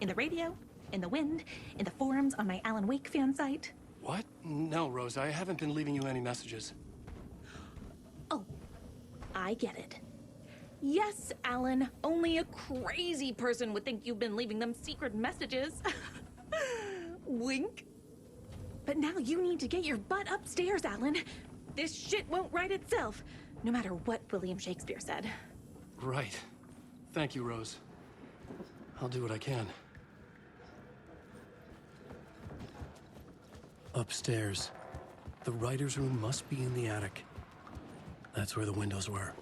In the radio, in the wind, in the forums on my Alan Wake fan site. What? No, Rose, I haven't been leaving you any messages. Oh, I get it. Yes, Alan, only a crazy person would think you've been leaving them secret messages. Wink. But now you need to get your butt upstairs, Alan. This shit won't right itself, no matter what William Shakespeare said. Right. Thank you, Rose. I'll do what I can. Upstairs. The writer's room must be in the attic. That's where the windows were.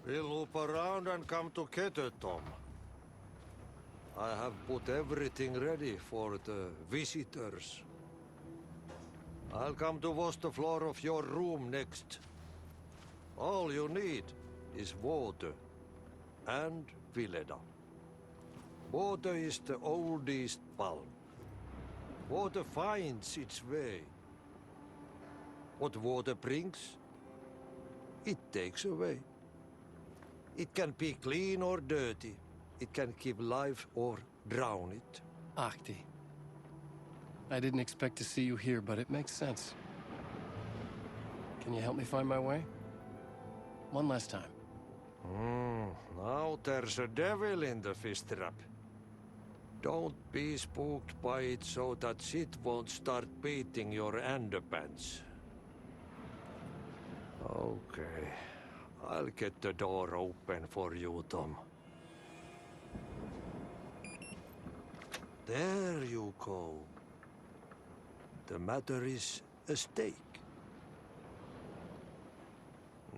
We'll loop around and come to Keter, Tom. I have put everything ready for the visitors. I'll come to wash the floor of your room next. All you need is water and Vileda. Water is the oldest bulb. Water finds its way. What water brings, it takes away. It can be clean or dirty. It can give life or drown it. Ahti. I didn't expect to see you here, but it makes sense. Can you help me find my way? One last time. Now there's a devil in the fish trap. Don't be spooked by it so that shit won't start beating your underpants. Okay. I'll get the door open for you, Tom. There you go. The matter is a stake.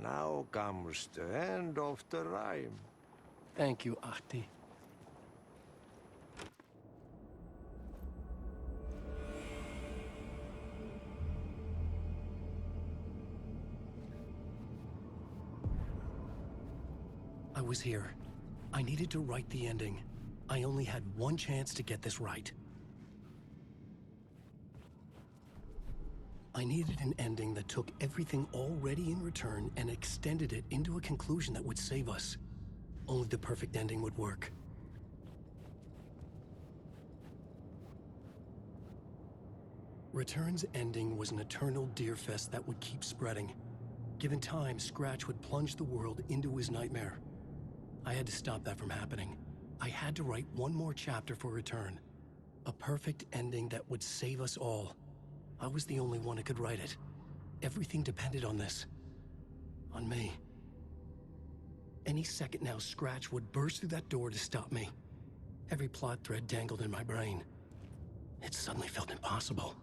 Now comes the end of the rhyme. Thank you, Ahti. I was here. I needed to write the ending. I only had one chance to get this right. I needed an ending that took everything already in return and extended it into a conclusion that would save us. Only the perfect ending would work. Return's ending was an eternal Deerfest that would keep spreading. Given time, Scratch would plunge the world into his nightmare. I had to stop that from happening. I had to write one more chapter for Return. A perfect ending that would save us all. I was the only one who could write it. Everything depended on this. On me. Any second now, Scratch would burst through that door to stop me. Every plot thread dangled in my brain. It suddenly felt impossible.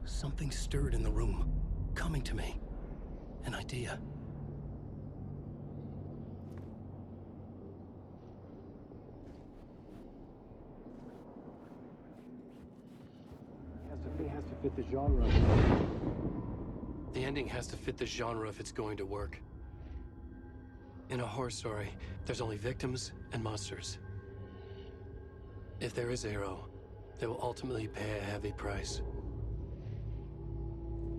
Something stirred in the room, coming to me. An idea. It has to fit the genre. The ending has to fit the genre if it's going to work. In a horror story, there's only victims and monsters. If there is Arrow, they will ultimately pay a heavy price.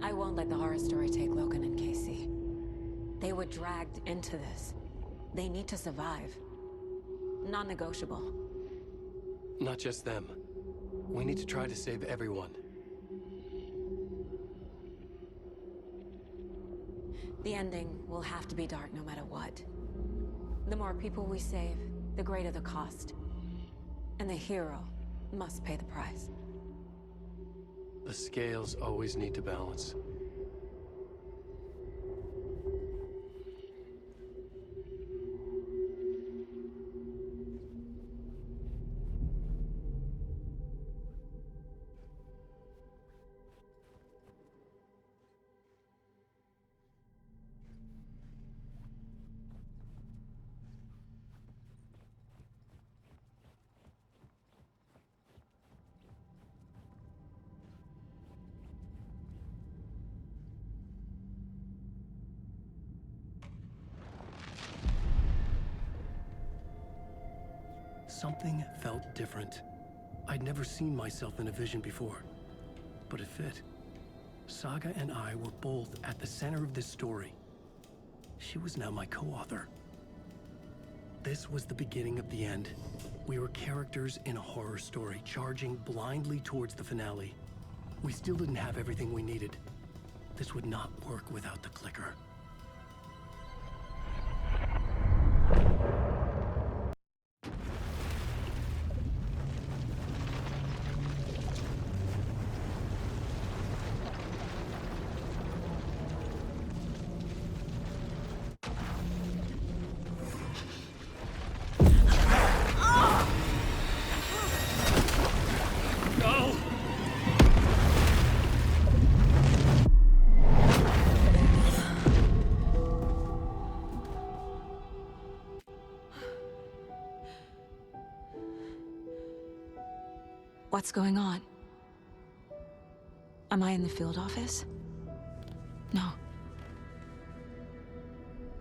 I won't let the horror story take Logan and Casey. They were dragged into this. They need to survive. Non-negotiable. Not just them. We need to try to save everyone. The ending will have to be dark no matter what. The more people we save, the greater the cost. And the hero must pay the price. The scales always need to balance. Something felt different. I'd never seen myself in a vision before, but it fit. Saga and I were both at the center of this story. She was now my co-author. This was the beginning of the end. We were characters in a horror story, charging blindly towards the finale. We still didn't have everything we needed. This would not work without the clicker. What's going on? Am I in the field office? No.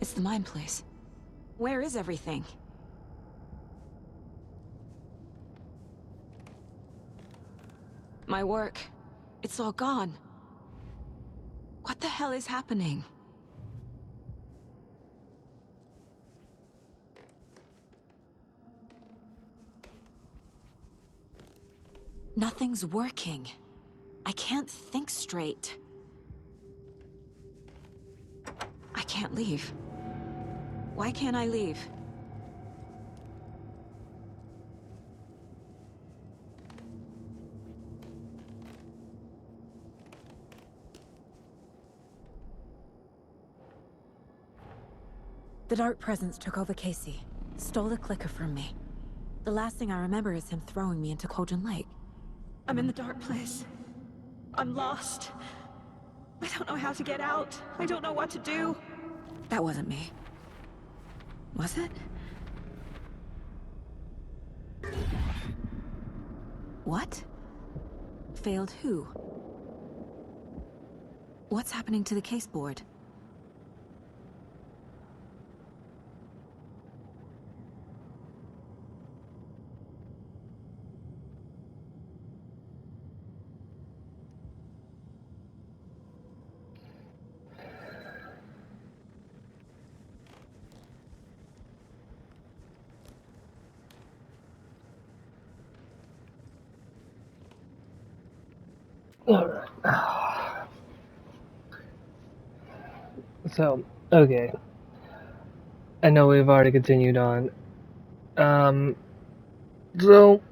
It's the mine place. Where is everything? My work. It's all gone. What the hell is happening? Nothing's working. I can't think straight. I can't leave. Why can't I leave? The Dark Presence took over Casey, stole the clicker from me. The last thing I remember is him throwing me into Cauldron Lake. I'm in the dark place. I'm lost. I don't know how to get out. I don't know what to do. That wasn't me. Was it? What? Failed who? What's happening to the case board? Alright. So, okay. I know we've already continued on. So,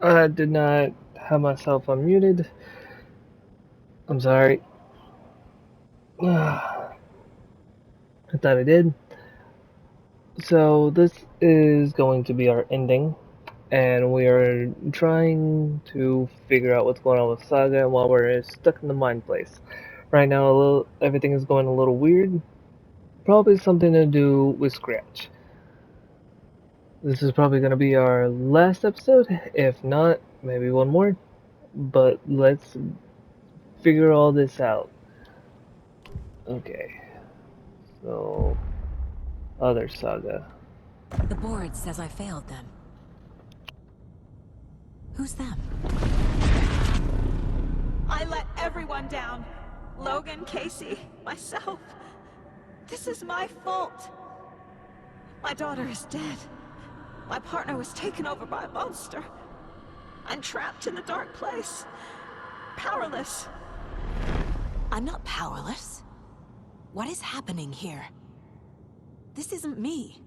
I did not have myself unmuted. I'm sorry. I thought I did. So, this is going to be our ending. And we are trying to figure out what's going on with Saga while we're stuck in the mine place. Right now, everything is going a little weird. Probably something to do with Scratch. This is probably going to be our last episode. If not, maybe one more. But let's figure all this out. Okay. So, other Saga. The board says I failed them. Who's them? I let everyone down. Logan, Casey, myself. This is my fault. My daughter is dead. My partner was taken over by a monster. I'm trapped in the dark place. Powerless. I'm not powerless. What is happening here? This isn't me.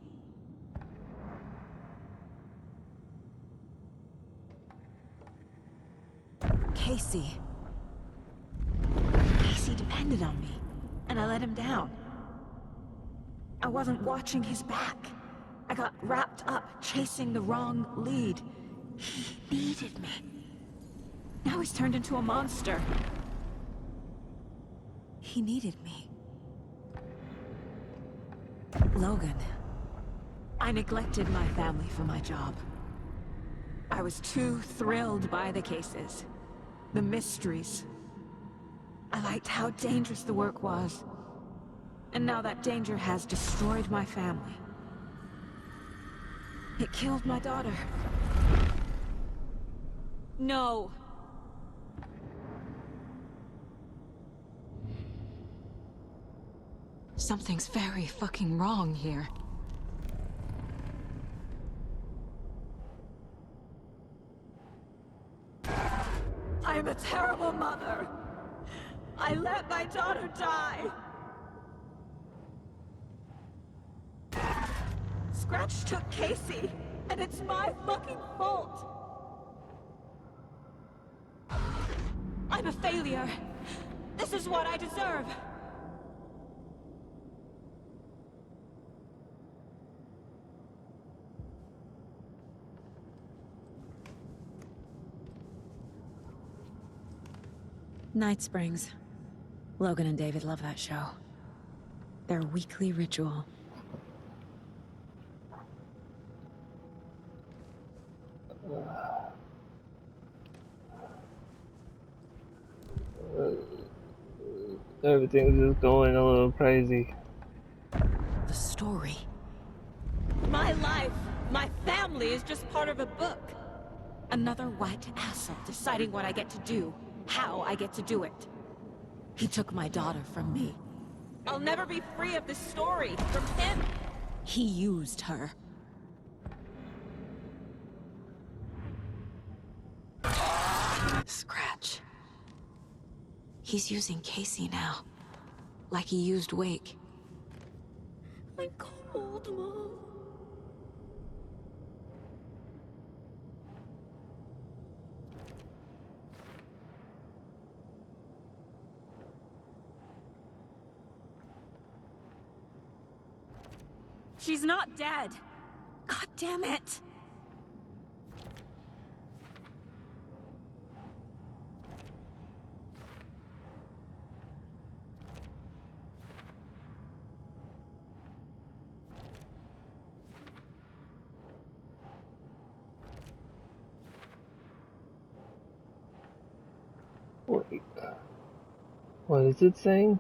Casey. Casey depended on me, and I let him down. I wasn't watching his back. I got wrapped up chasing the wrong lead. He needed me. Now he's turned into a monster. He needed me. Logan. I neglected my family for my job. I was too thrilled by the cases. The mysteries. I liked how dangerous the work was. And now that danger has destroyed my family. It killed my daughter. No. Something's very fucking wrong here. I am a terrible mother. I let my daughter die. Scratch took Casey, and it's my fucking fault. I'm a failure. This is what I deserve. Night Springs. Logan and David love that show. Their weekly ritual. Everything's just going a little crazy. The story. My life, my family is just part of a book. Another white asshole deciding what I get to do, how I get to do it. He took my daughter from me. I'll never be free of this story from him. He used her. Scratch. He's using Casey now. Like he used Wake. I'm cold, Mom. She's not dead. God damn it. Wait. What is it saying?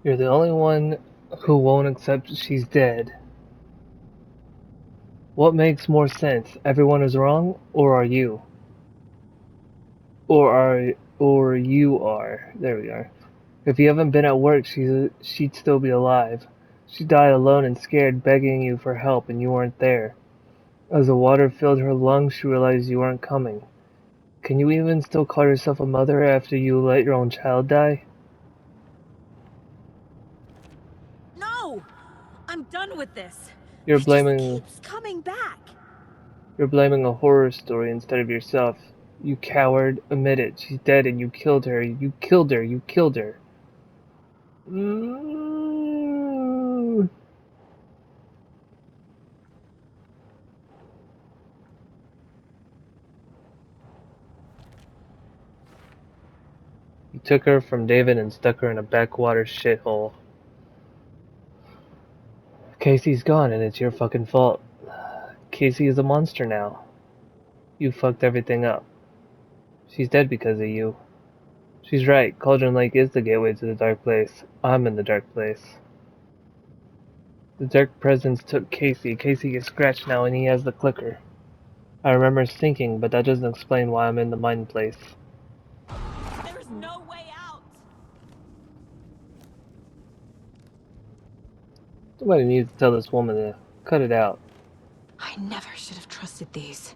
You're the only one who won't accept she's dead. What makes more sense? Everyone is wrong, or are you? Or you are. There we are. If you haven't been at work, she'd still be alive. She died alone and scared, begging you for help, and you weren't there. As the water filled her lungs, she realized you weren't coming. Can you even still call yourself a mother after you let your own child die? No! I'm done with this. You're He blaming just keeps coming back. You're blaming a horror story instead of yourself. You coward, admit it. She's dead and you killed her. You killed her. You killed her. Mm. You took her from David and stuck her in a backwater shithole. Casey's gone and it's your fucking fault. Casey is a monster now. You fucked everything up. She's dead because of you. She's right. Cauldron Lake is the gateway to the dark place. I'm in the dark place. The dark presence took Casey. Casey is Scratch now and he has the clicker. I remember thinking, but that doesn't explain why I'm in the mind place. There's no way out. Somebody needs to tell this woman to cut it out. I never should have trusted these.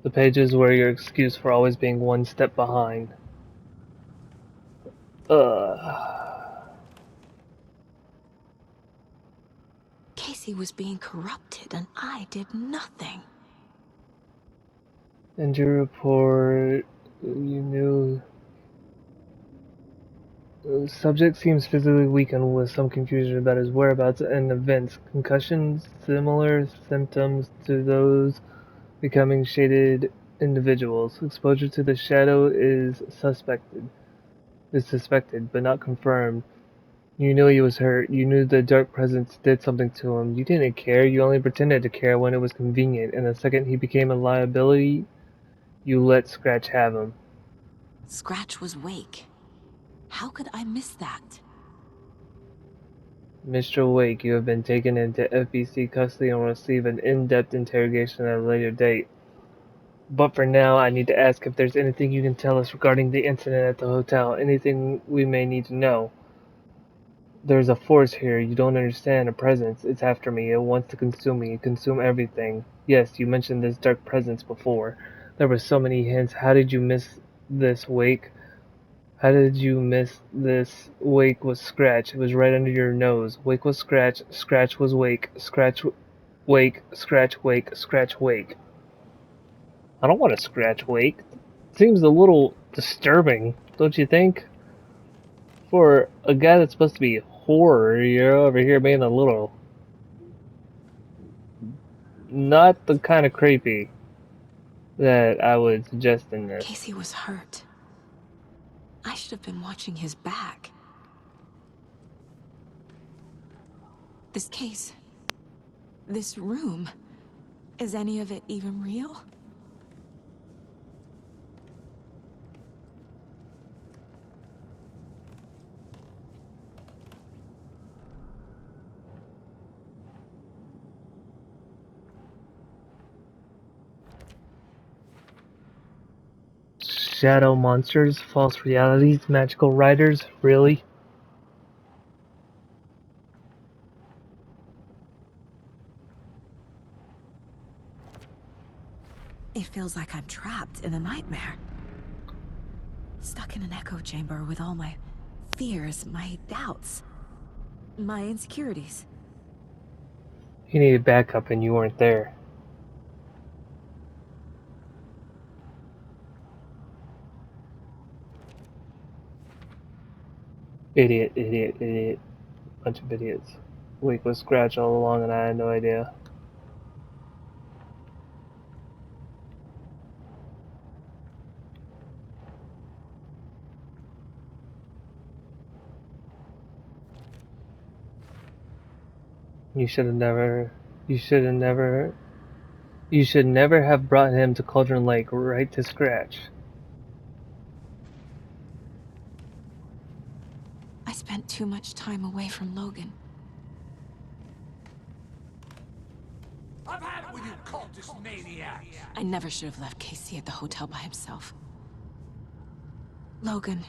The pages were your excuse for always being one step behind. Casey was being corrupted and I did nothing. And your report, you knew. The subject seems physically weakened with some confusion about his whereabouts and events. Concussions, similar symptoms to those becoming shaded individuals. Exposure to the shadow is suspected, but not confirmed. You knew he was hurt. You knew the dark presence did something to him. You didn't care. You only pretended to care when it was convenient. And the second he became a liability, you let Scratch have him. Scratch was Wake. How could I miss that? Mr. Wake, you have been taken into FBC custody and will receive an in-depth interrogation at a later date. But for now, I need to ask if there's anything you can tell us regarding the incident at the hotel, anything we may need to know. There's a force here, you don't understand, a presence. It's after me, it wants to consume me, consume everything. Yes, you mentioned this dark presence before. There were so many hints. How did you miss this, Wake? How did you miss this? Wake was Scratch. It was right under your nose. Wake was Scratch. Scratch was Wake. Scratch, Wake. Scratch, Wake. Scratch, Wake. I don't want to scratch Wake. Seems a little disturbing, don't you think? For a guy that's supposed to be horror, you're over here being a little... not the kind of creepy that I would suggest in this. Casey was hurt. I should have been watching his back. This case, this room, is any of it even real? Shadow monsters, false realities, magical writers, really? It feels like I'm trapped in a nightmare. Stuck in an echo chamber with all my fears, my doubts, my insecurities. You needed backup and you weren't there. Idiot, idiot, idiot. Bunch of idiots. Wake was Scratch all along and I had no idea. You should never have brought him to Cauldron Lake, right to Scratch. I spent too much time away from Logan. I've had it with you cultist maniacs! I never should have left Casey at the hotel by himself. Logan.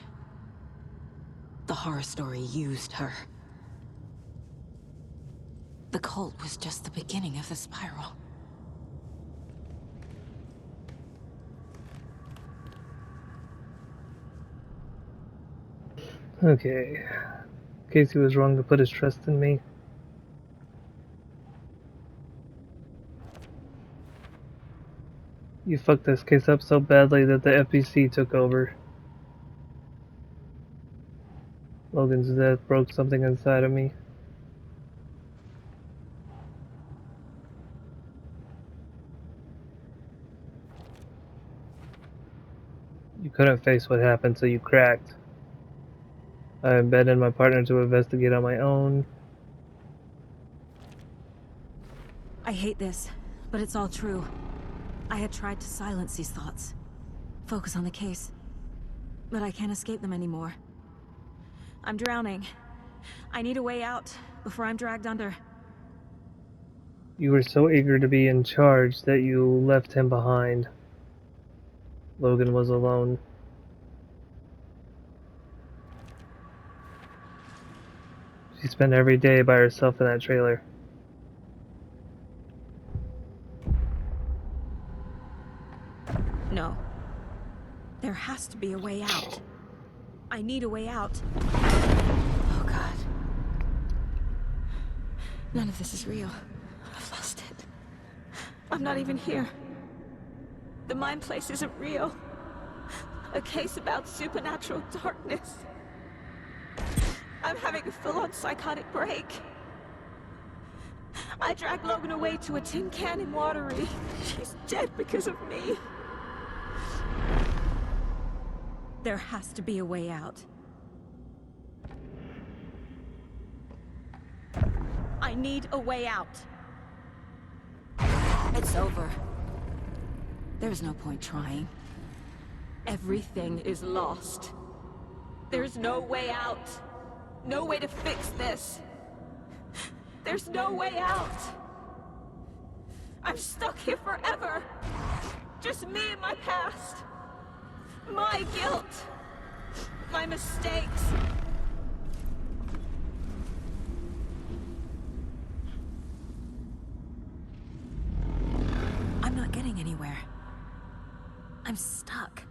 The horror story used her. The cult was just the beginning of the spiral. Okay. Casey was wrong to put his trust in me. You fucked this case up so badly that the FBC took over. Logan's death broke something inside of me. You couldn't face what happened, so you cracked. I abandoned my partner to investigate on my own. I hate this, but it's all true. I had tried to silence these thoughts. Focus on the case. But I can't escape them anymore. I'm drowning. I need a way out before I'm dragged under. You were so eager to be in charge that you left him behind. Logan was alone. She spent every day by herself in that trailer. No. There has to be a way out. I need a way out. Oh God. None of this is real. I've lost it. I'm not even here. The mind place isn't real. A case about supernatural darkness. I'm having a full-on psychotic break. I dragged Logan away to a tin can in Watery. She's dead because of me. There has to be a way out. I need a way out. It's over. There's no point trying. Everything is lost. There's no way out. No way to fix this. There's no way out. I'm stuck here forever. Just me and my past. My guilt. My mistakes. I'm not getting anywhere. I'm stuck.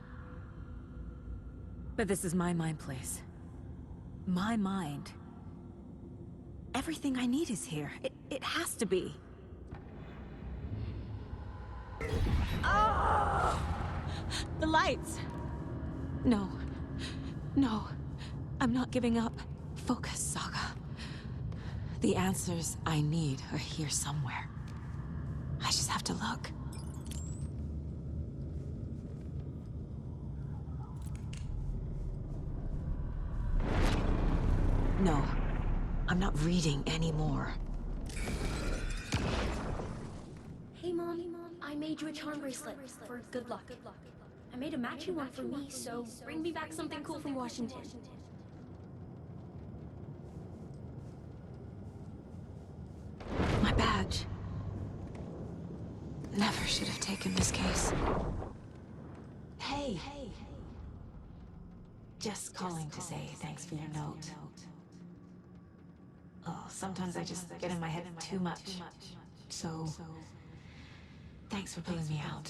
But this is my mind place. My mind. Everything I need is here. It has to be. Oh! The lights! No. No. I'm not giving up. Focus, Saga. The answers I need are here somewhere. I just have to look. No. I'm not reading anymore. Hey Mom, I made you a charm bracelet for good luck. I made a matching one for me, so bring me back something cool from Washington. My badge. Never should have taken this case. Hey. Just calling to say thanks for your note. Oh, sometimes I just get in my head too much. So, thanks for pulling me out.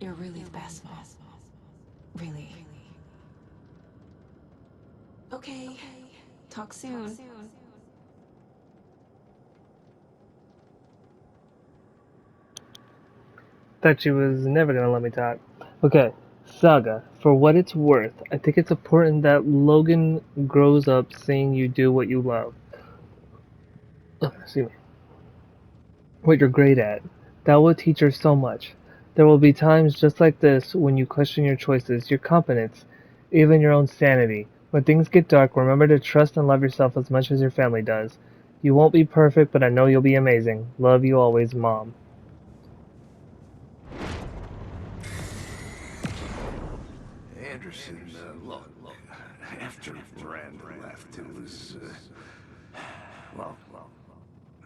You're really the best, Mom. Really. Okay. Talk soon. Thought she was never gonna let me talk. Okay, Saga, for what it's worth, I think it's important that Logan grows up seeing you do what you love. Excuse me. What you're great at. That will teach her so much. There will be times just like this when you question your choices, your competence, even your own sanity. When things get dark, remember to trust and love yourself as much as your family does. You won't be perfect, but I know you'll be amazing. Love you always, Mom. Anderson, look, after Miranda left, it was, well,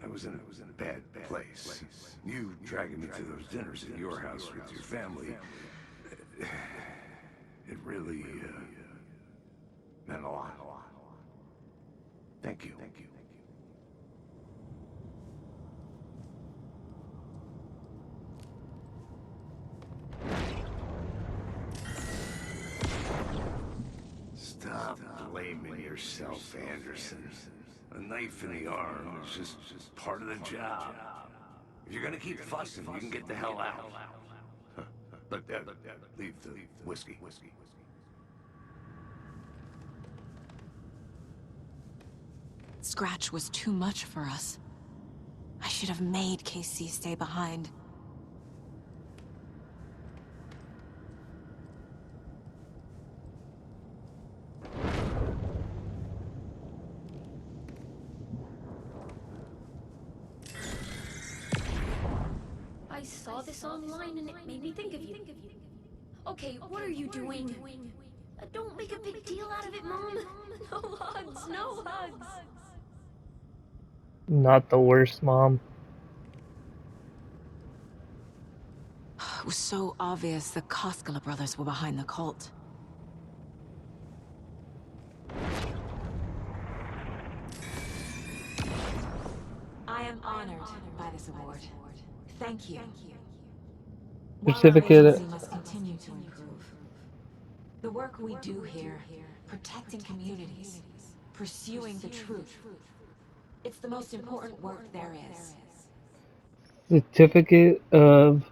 I was in a bad place. You dragging me to those dinners at your house with your family, it really, meant a lot. Thank you. Stop blaming yourself, Anderson. A knife in the arm is just part of the job. If you're gonna keep fussing, you can get the hell out. But leave the whiskey. Scratch was too much for us. I should have made KC stay behind. I saw this online and it made me think of you. Okay, what are you doing? Don't make a big deal out of it, Mom. No hugs, no hugs. Not the worst, Mom. It was so obvious the Koskela brothers were behind the cult. I am honored by this award. Thank you. Certificate. While our agency must continue to improve. The work we do here, protecting communities, pursuing the truth, it's the most important work there is. Certificate of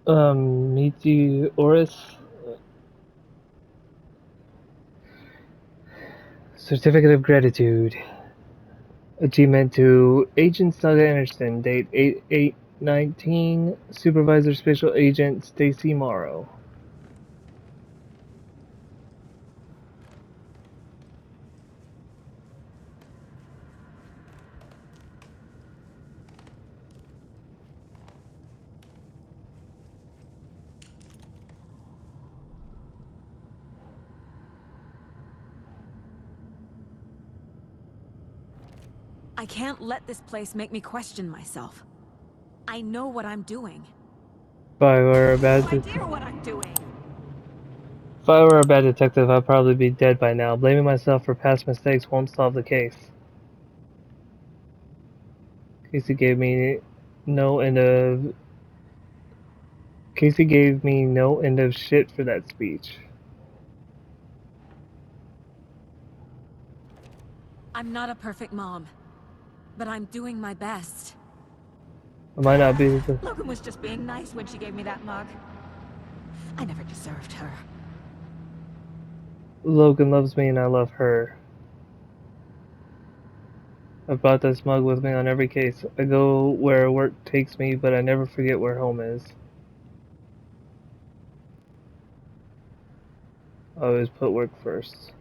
Meteorus. Certificate of Gratitude. Achievement to Agent Saga Anderson, date 8/8/19, Supervisor Special Agent Stacy Morrow. I can't let this place make me question myself. I know what I'm doing. If I were a bad No idea what I'm doing. If I were a bad detective, I'd probably be dead by now. Blaming myself for past mistakes won't solve the case. Casey gave me no end of Casey gave me no end of shit for that speech. I'm not a perfect mom, but I'm doing my best. I might not be the Logan was just being nice when she gave me that mug. I never deserved her. Logan loves me and I love her. I've brought this mug with me on every case. I go where work takes me, but I never forget where home is. I always put work first.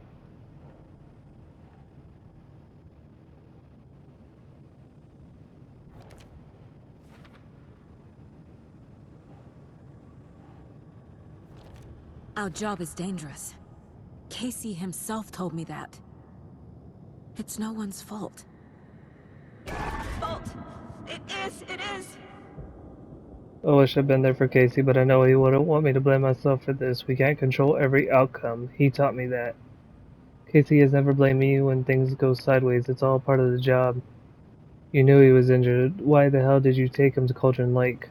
Our job is dangerous. Casey himself told me that. It's no one's fault. Fault. It is. I wish I'd been there for Casey, but I know he wouldn't want me to blame myself for this. We can't control every outcome. He taught me that. Casey has never blamed me when things go sideways. It's all part of the job. You knew he was injured. Why the hell did you take him to Cauldron Lake?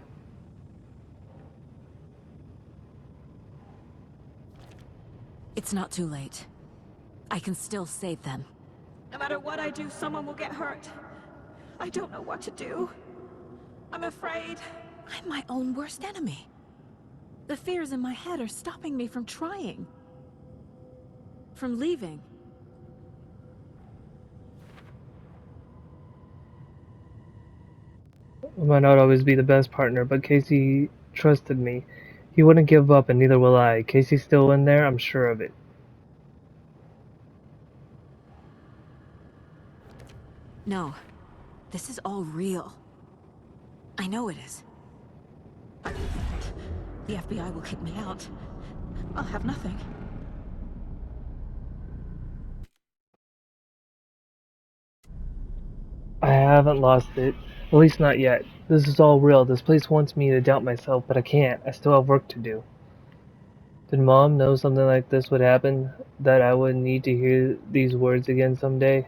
It's not too late. I can still save them. No matter what I do, someone will get hurt. I don't know what to do. I'm afraid. I'm my own worst enemy. The fears in my head are stopping me from trying. From leaving. I might not always be the best partner, but Casey trusted me. He wouldn't give up, and neither will I. Casey's still in there, I'm sure of it. No. This is all real. I know it is. The FBI will kick me out. I'll have nothing. I haven't lost it. At least not yet. This is all real. This place wants me to doubt myself, but I can't. I still have work to do. Did Mom know something like this would happen? That I would need to hear these words again someday?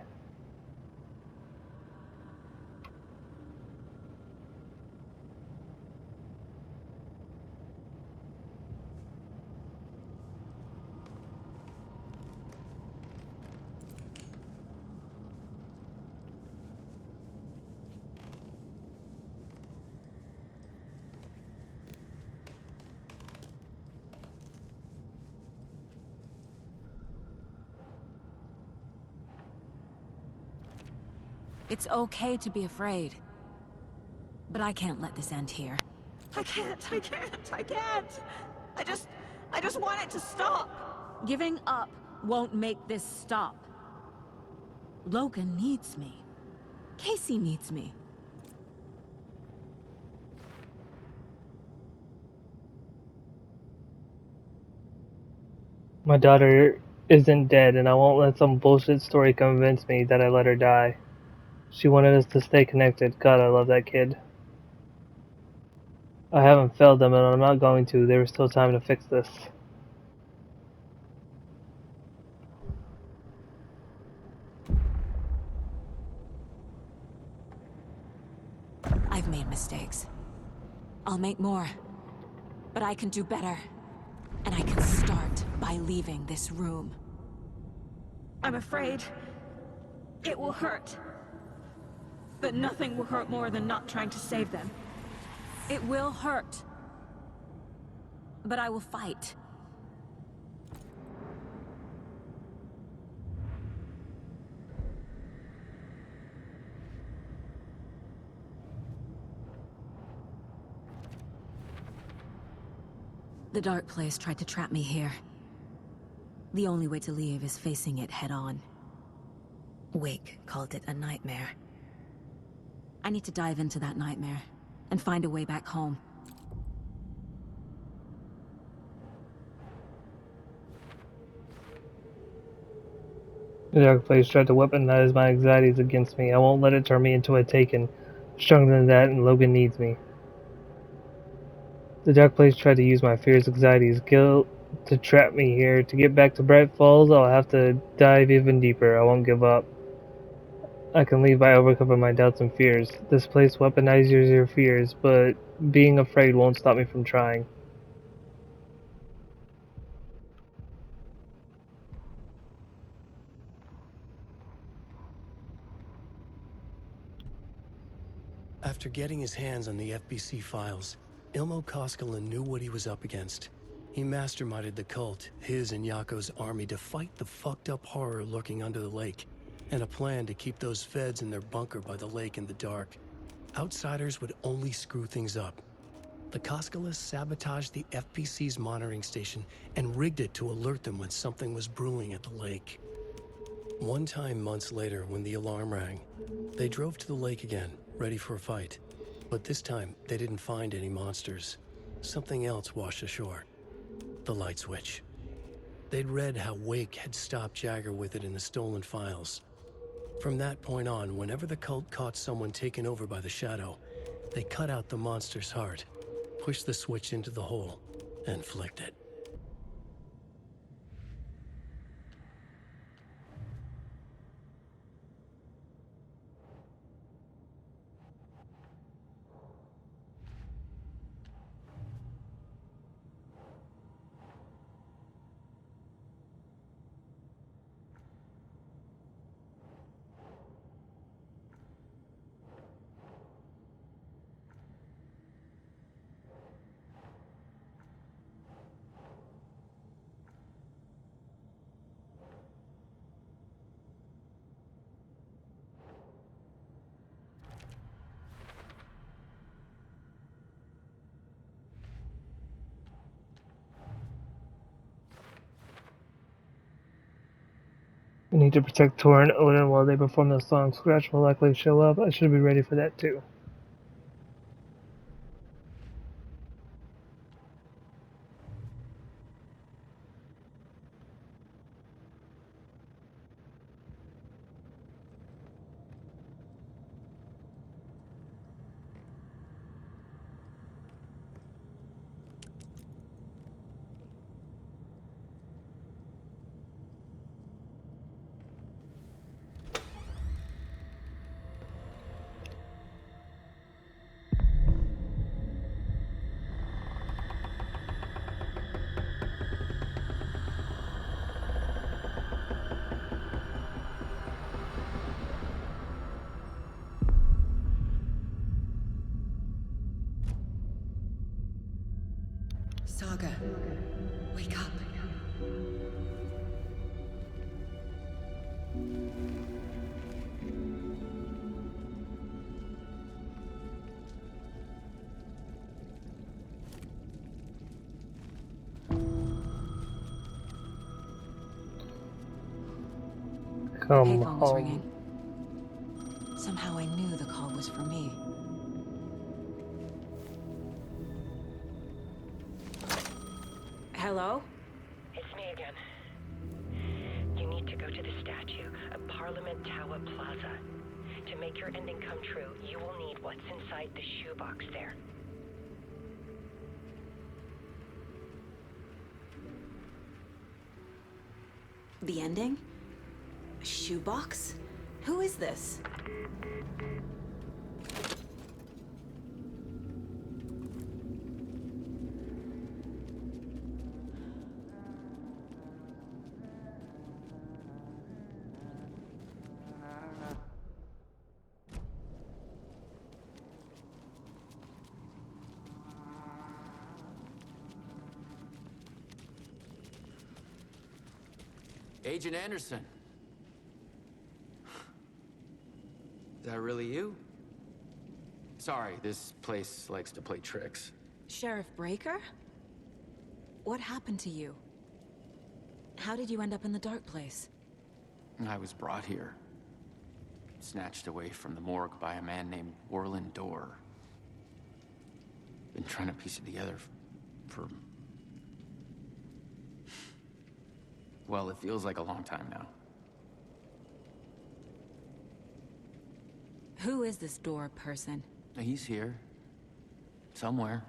It's okay to be afraid. But I can't let this end here. I can't. I just want it to stop. Giving up won't make this stop. Logan needs me. Casey needs me. My daughter isn't dead, and I won't let some bullshit story convince me that I let her die. She wanted us to stay connected. God, I love that kid. I haven't failed them, and I'm not going to. There is still time to fix this. I've made mistakes. I'll make more. But I can do better. And I can start by leaving this room. I'm afraid it will hurt. But nothing will hurt more than not trying to save them. It will hurt. But I will fight. The Dark Place tried to trap me here. The only way to leave is facing it head-on. Wake called it a nightmare. I need to dive into that nightmare, and find a way back home. The Dark Place tried to weaponize my anxieties against me. I won't let it turn me into a Taken. Stronger than that, and Logan needs me. The Dark Place tried to use my fears, anxieties, guilt to trap me here. To get back to Bright Falls, I'll have to dive even deeper. I won't give up. I can leave by overcoming my doubts and fears. This place weaponizes your fears, but being afraid won't stop me from trying. After getting his hands on the FBC files, Ilmo Koskela knew what he was up against. He masterminded the cult, his and Yako's army, to fight the fucked up horror lurking under the lake, and a plan to keep those feds in their bunker by the lake in the dark. Outsiders would only screw things up. The Koskelas sabotaged the FBC's monitoring station and rigged it to alert them when something was brewing at the lake. One time months later, when the alarm rang, they drove to the lake again, ready for a fight. But this time, they didn't find any monsters. Something else washed ashore. The light switch. They'd read how Wake had stopped Jagger with it in the stolen files. From that point on, whenever the cult caught someone taken over by the Shadow, they cut out the monster's heart, pushed the switch into the hole, and flicked it. I need to protect Tor and Odin while they perform the song. Scratch will likely show up. I should be ready for that too. Saga, wake up. Come Payphone was home. ringing. Somehow I knew the call was for me. Hello? It's me again. You need to go to the statue at Parliament Tower Plaza. To make your ending come true, you will need what's inside the shoebox there. The ending? A shoebox? Who is this? Agent Anderson. Is that really you? Sorry, this place likes to play tricks. Sheriff Breaker? What happened to you? How did you end up in the dark place? I was brought here. Snatched away from the morgue by a man named Warlin Dorr. Been trying to piece it together for... Well, it feels like a long time now. Who is this door person? He's here. Somewhere.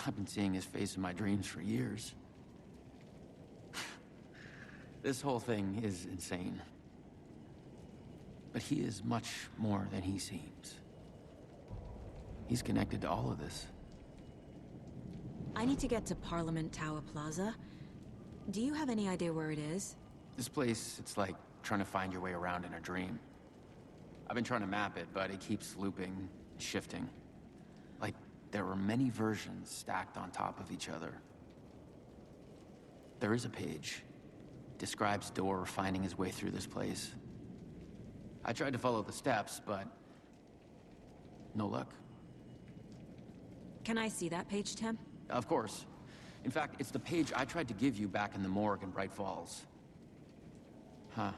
I've been seeing his face in my dreams for years. This whole thing is insane. But he is much more than he seems. He's connected to all of this. I need to get to Parliament Tower Plaza. Do you have any idea where it is? This place, it's like trying to find your way around in a dream. I've been trying to map it, but it keeps looping, shifting. Like there were many versions stacked on top of each other. There is a page. Describes Door finding his way through this place. I tried to follow the steps, but no luck. Can I see that page, Tim? Of course. In fact, it's the page I tried to give you back in the morgue in Bright Falls. Huh.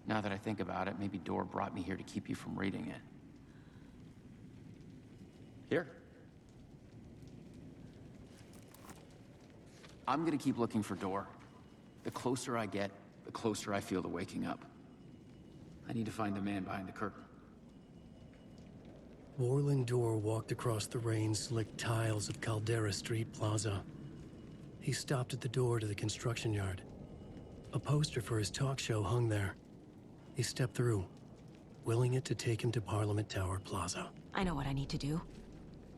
Now that I think about it, maybe Door brought me here to keep you from reading it. Here. I'm gonna keep looking for Door. The closer I get, the closer I feel to waking up. I need to find the man behind the curtain. Warlin Door walked across the rain-slicked tiles of Caldera Street Plaza. He stopped at the door to the construction yard. A poster for his talk show hung there. He stepped through, willing it to take him to Parliament Tower Plaza. I know what I need to do.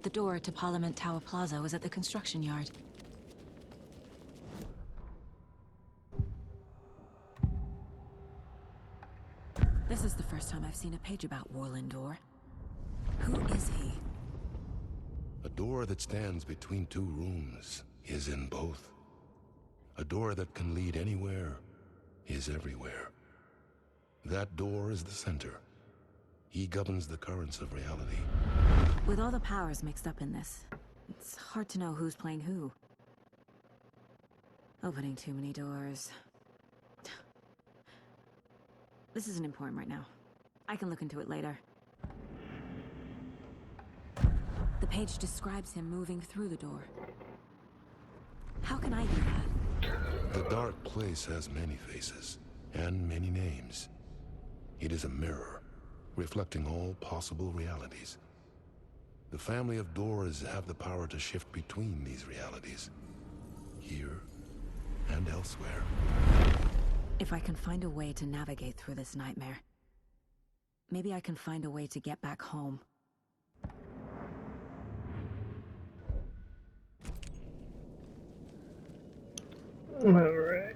The door to Parliament Tower Plaza was at the construction yard. This is the first time I've seen a page about Warlin Door. Who is he? A door that stands between two rooms is in both. A door that can lead anywhere is everywhere. That door is the center. He governs the currents of reality. With all the powers mixed up in this, it's hard to know who's playing who. Opening too many doors. This isn't important right now. I can look into it later. The page describes him moving through the door. How can I do that? The dark place has many faces, and many names. It is a mirror, reflecting all possible realities. The family of Doors have the power to shift between these realities, here and elsewhere. If I can find a way to navigate through this nightmare, maybe I can find a way to get back home. All right.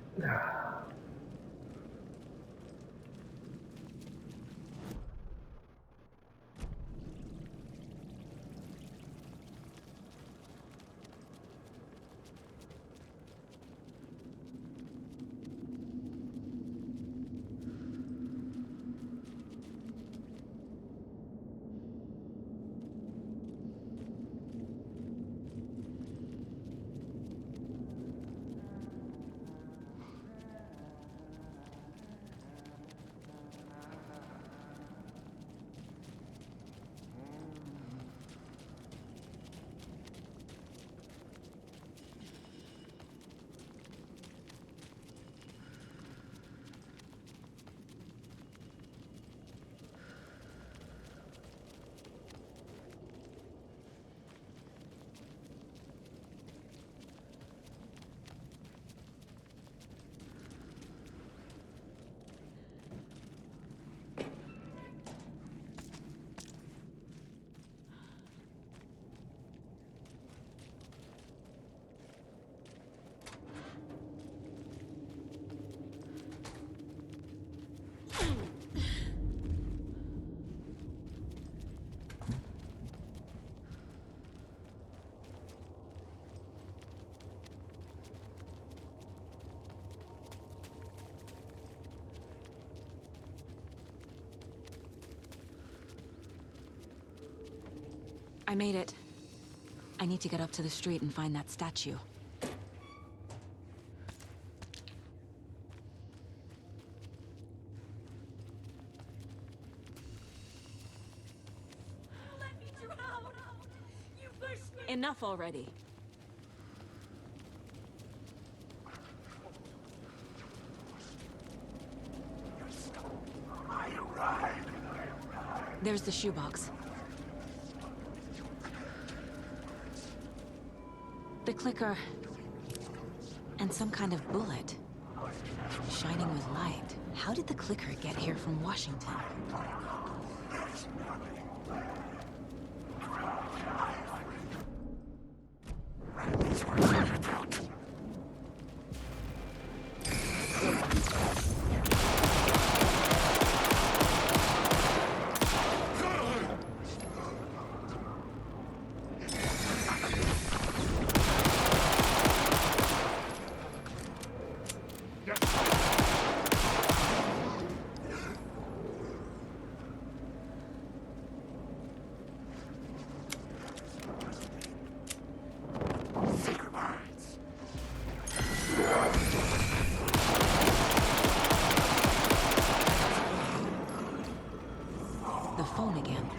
I made it. I need to get up to the street and find that statue. Let me drown! You pushed me! Enough already. I arrived. There's the shoebox. The clicker. And some kind of bullet. Shining with light. How did the clicker get here from Washington? The phone again.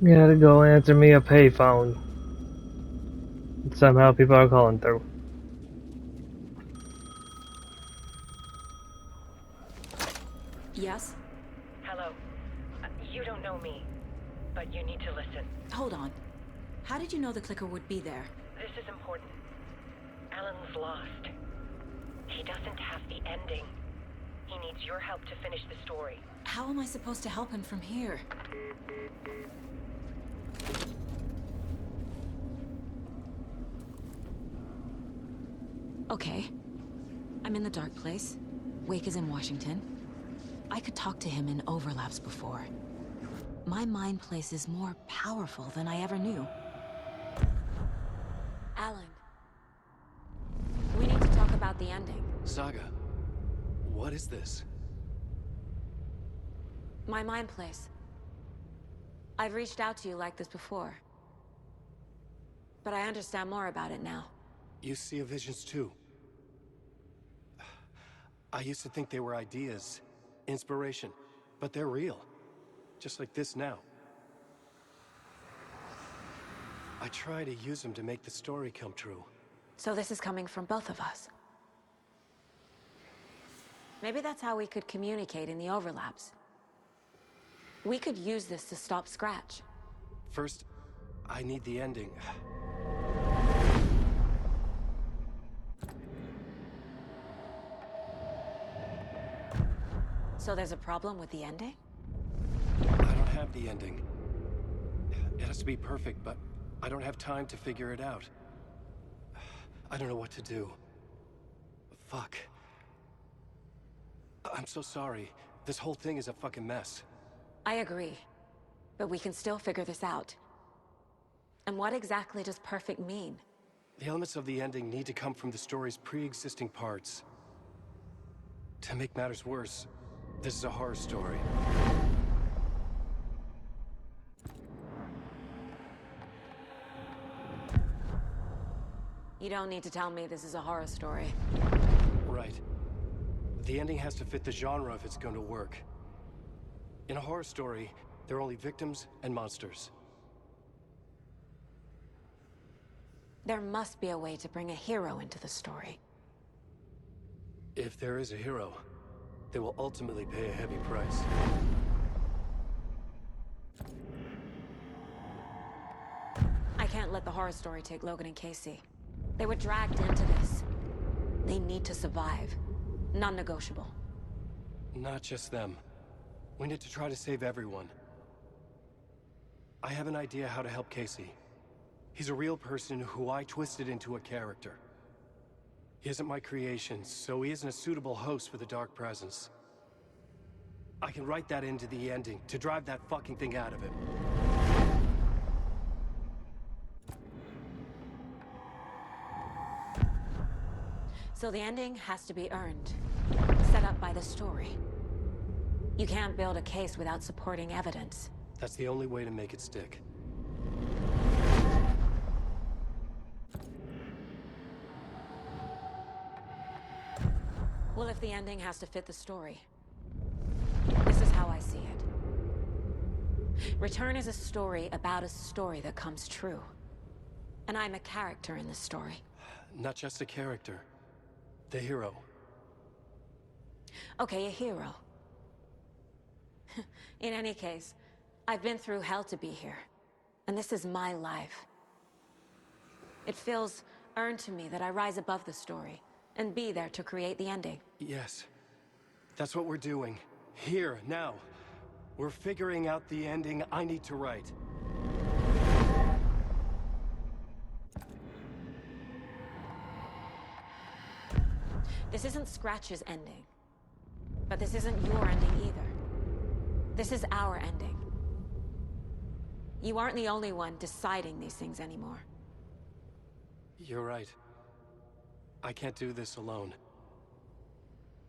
You gotta go answer me a payphone. Somehow people are calling through. Yes? Hello. You don't know me, but you need to listen. Hold on. How did you know the clicker would be there? This is important. Alan's lost. He doesn't have the ending. He needs your help to finish the story. How am I supposed to help him from here? Okay. I'm in the dark place. Wake is in Washington. I could talk to him in overlaps before. My mind place is more powerful than I ever knew. Alan. We need to talk about the ending. Saga, what is this? My mind place. I've reached out to you like this before. But I understand more about it now. You see visions too. I used to think they were ideas, inspiration, but they're real. Just like this now. I try to use them to make the story come true. So this is coming from both of us. Maybe that's how we could communicate in the overlaps. We could use this to stop Scratch. First, I need the ending. So there's a problem with the ending? I don't have the ending. It has to be perfect, but I don't have time to figure it out. I don't know what to do. Fuck. I'm so sorry. This whole thing is a fucking mess. I agree. But we can still figure this out. And what exactly does perfect mean? The elements of the ending need to come from the story's pre-existing parts. To make matters worse, this is a horror story. You don't need to tell me this is a horror story. Right. The ending has to fit the genre if it's going to work. In a horror story, there are only victims and monsters. There must be a way to bring a hero into the story. If there is a hero, they will ultimately pay a heavy price. I can't let the horror story take Logan and Casey. They were dragged into this. They need to survive. Non-negotiable. Not just them. We need to try to save everyone. I have an idea how to help Casey. He's a real person who I twisted into a character. He isn't my creation, so he isn't a suitable host for the Dark Presence. I can write that into the ending to drive that fucking thing out of him. So the ending has to be earned. Set up by the story. You can't build a case without supporting evidence. That's the only way to make it stick. Well, if the ending has to fit the story, this is how I see it. Return is a story about a story that comes true. And I'm a character in this story. Not just a character. The hero. Okay, a hero. In any case, I've been through hell to be here. And this is my life. It feels earned to me that I rise above the story and be there to create the ending. Yes. That's what we're doing. Here, now. We're figuring out the ending I need to write. This isn't Scratch's ending. But this isn't your ending either. This is our ending. You aren't the only one deciding these things anymore. You're right. I can't do this alone.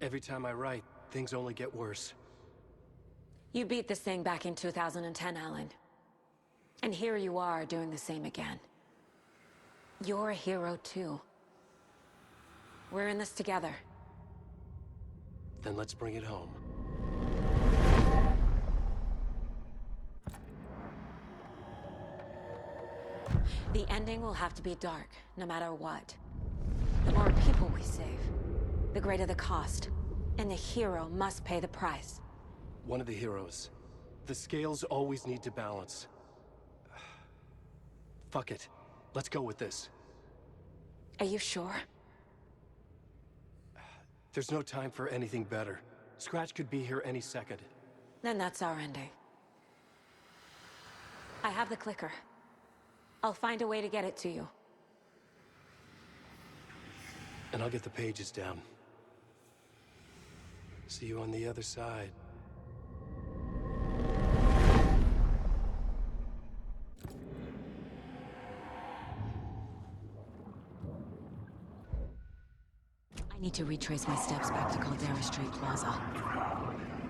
Every time I write, things only get worse. You beat this thing back in 2010, Alan. And here you are doing the same again. You're a hero too. We're in this together. Then let's bring it home. The ending will have to be dark, no matter what. The more people we save, the greater the cost. And the hero must pay the price. One of the heroes. The scales always need to balance. Fuck it. Let's go with this. Are you sure? There's no time for anything better. Scratch could be here any second. Then that's our ending. I have the clicker. I'll find a way to get it to you. And I'll get the pages down. See you on the other side. I need to retrace my steps back to Caldera Street Plaza.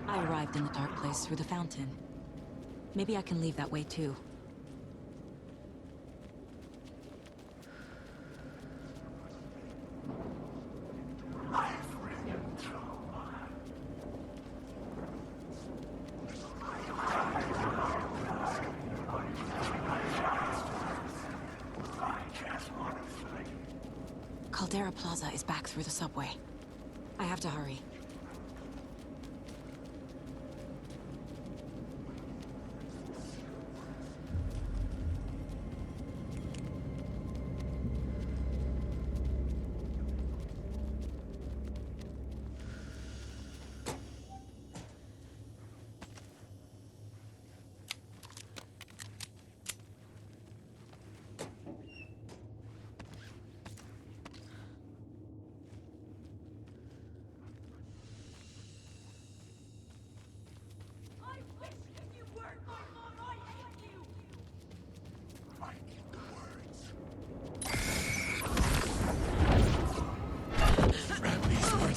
I arrived in the dark place through the fountain. Maybe I can leave that way too. Caldera Plaza is back through the subway. I have to hurry.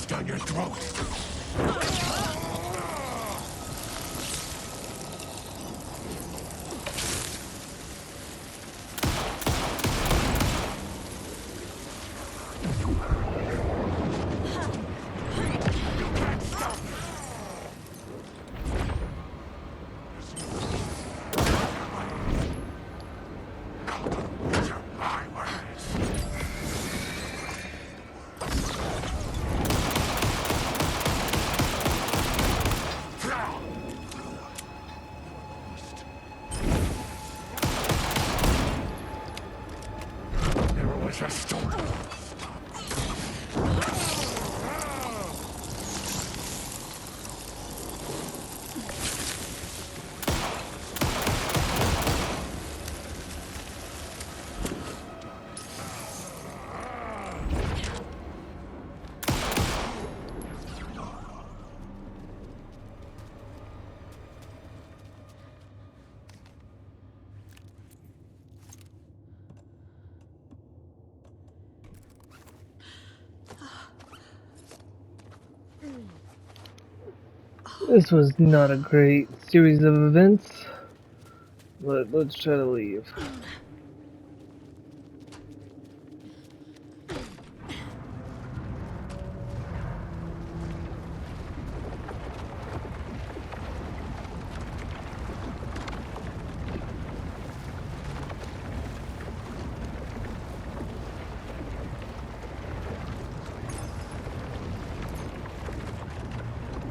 Down your throat! This was not a great series of events, but let's try to leave.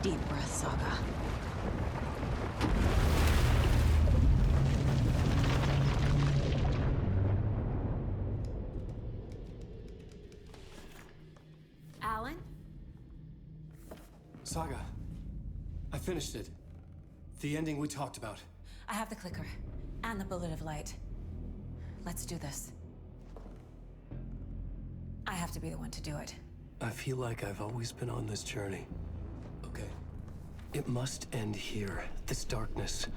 Deep breath, Saga. Alan? Saga, I finished it. The ending we talked about. I have the clicker. And the bullet of light. Let's do this. I have to be the one to do it. I feel like I've always been on this journey. Okay. It must end here. This darkness.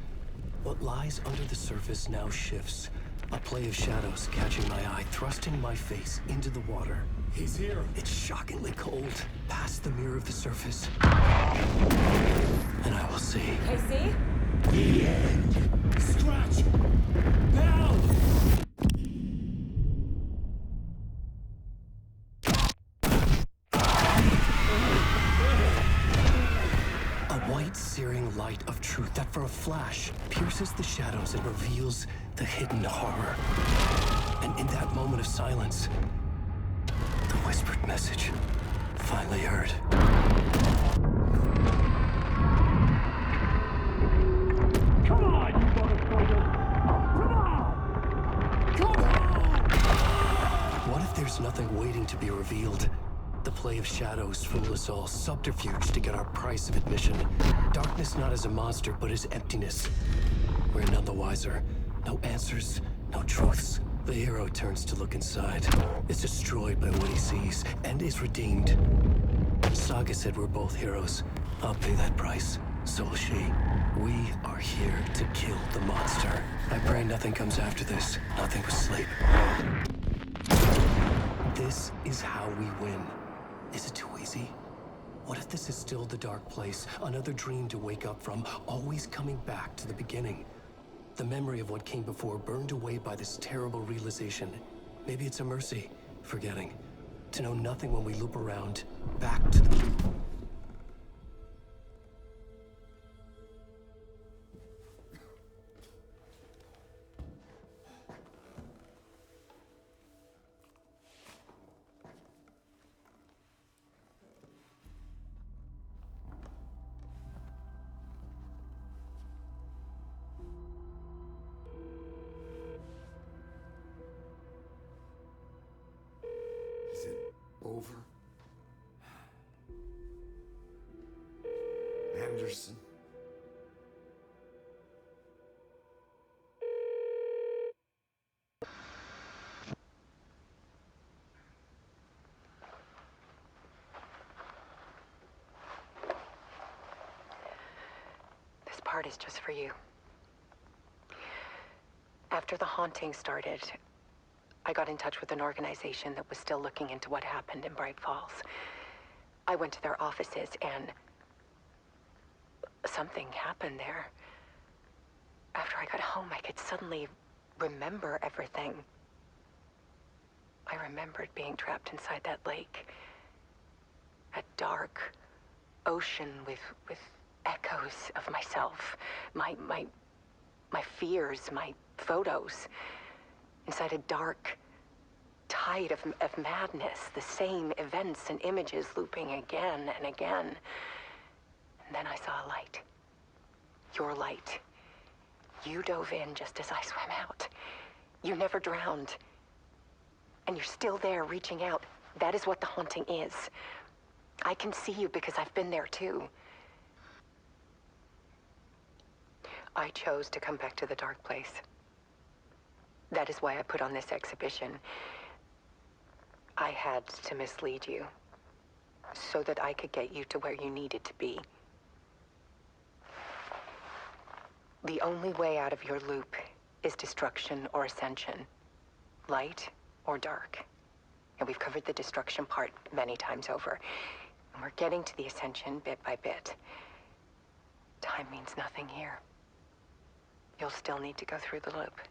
What lies under the surface now shifts. A play of shadows catching my eye, thrusting my face into the water. He's here. It's shockingly cold. Past the mirror of the surface. And I will see. Casey? The end. Scratch! Now! A white, searing light of truth that for a flash pierces the shadows and reveals the hidden horror. And in that moment of silence, the whispered message finally heard. Come on, you motherfucker! Come on! Come on! What if there's nothing waiting to be revealed? The play of shadows fool us all, subterfuge to get our price of admission. Darkness not as a monster, but as emptiness. We're none the wiser. No answers, no truths. The hero turns to look inside, is destroyed by what he sees, and is redeemed. Saga said we're both heroes. I'll pay that price. So will she. We are here to kill the monster. I pray nothing comes after this. Nothing but sleep. This is how we win. Is it too easy? What if this is still the dark place? Another dream to wake up from, always coming back to the beginning. The memory of what came before burned away by this terrible realization. Maybe it's a mercy, forgetting. To know nothing when we loop around, back to the... Is it over? Anderson? This part is just for you. After the haunting started, I got in touch with an organization that was still looking into what happened in Bright Falls. I went to their offices and something happened there. After I got home, I could suddenly remember everything. I remembered being trapped inside that lake. A dark ocean with echoes of myself. My fears, my photos. Inside a dark tide of madness. The same events and images looping again and again. And then I saw a light. Your light. You dove in just as I swam out. You never drowned. And you're still there reaching out. That is what the haunting is. I can see you because I've been there too. I chose to come back to the dark place. That is why I put on this exhibition. I had to mislead you, so that I could get you to where you needed to be. The only way out of your loop is destruction or ascension, light or dark. And we've covered the destruction part many times over. And we're getting to the ascension bit by bit. Time means nothing here. You'll still need to go through the loop.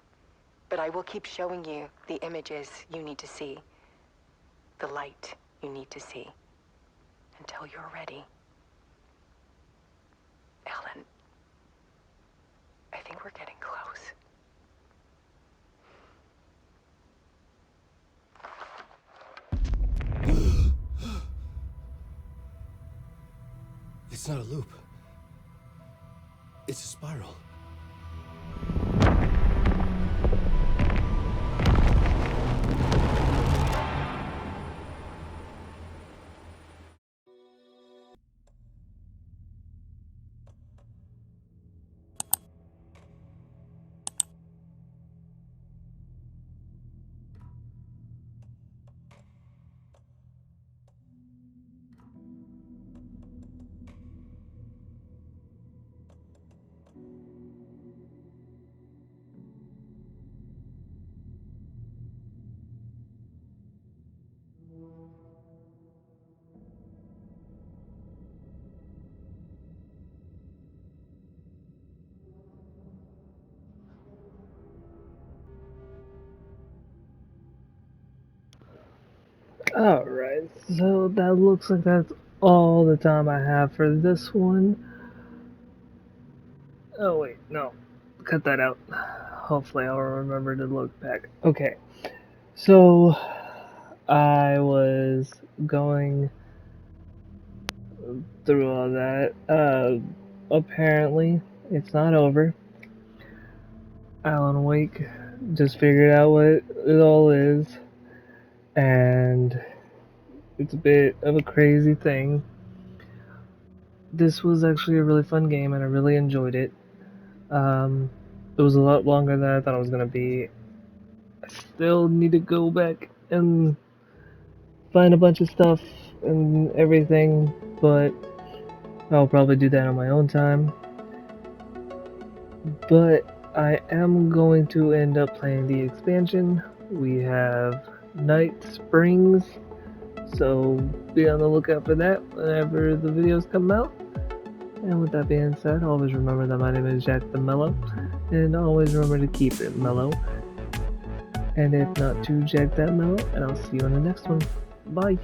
But I will keep showing you the images you need to see. The light you need to see. Until you're ready. Alan, I think we're getting close. It's not a loop. It's a spiral. Alright, so that looks like that's all the time I have for this one. Oh wait, no. Cut that out. Hopefully I'll remember to look back. Okay, so I was going through all that. Apparently, it's not over. Alan Wake just figured out what it all is. And it's a bit of a crazy thing. This was actually a really fun game and I really enjoyed it. It was a lot longer than I thought it was going to be. I still need to go back and find a bunch of stuff and everything, but I'll probably do that on my own time. But I am going to end up playing the expansion. We have Night Springs, so be on the lookout for that whenever the videos come out. And with that being said, always remember that my name is Jack the Mellow, and always remember to keep it mellow. And if not to Jack that mellow, and I'll see you on the next one. Bye.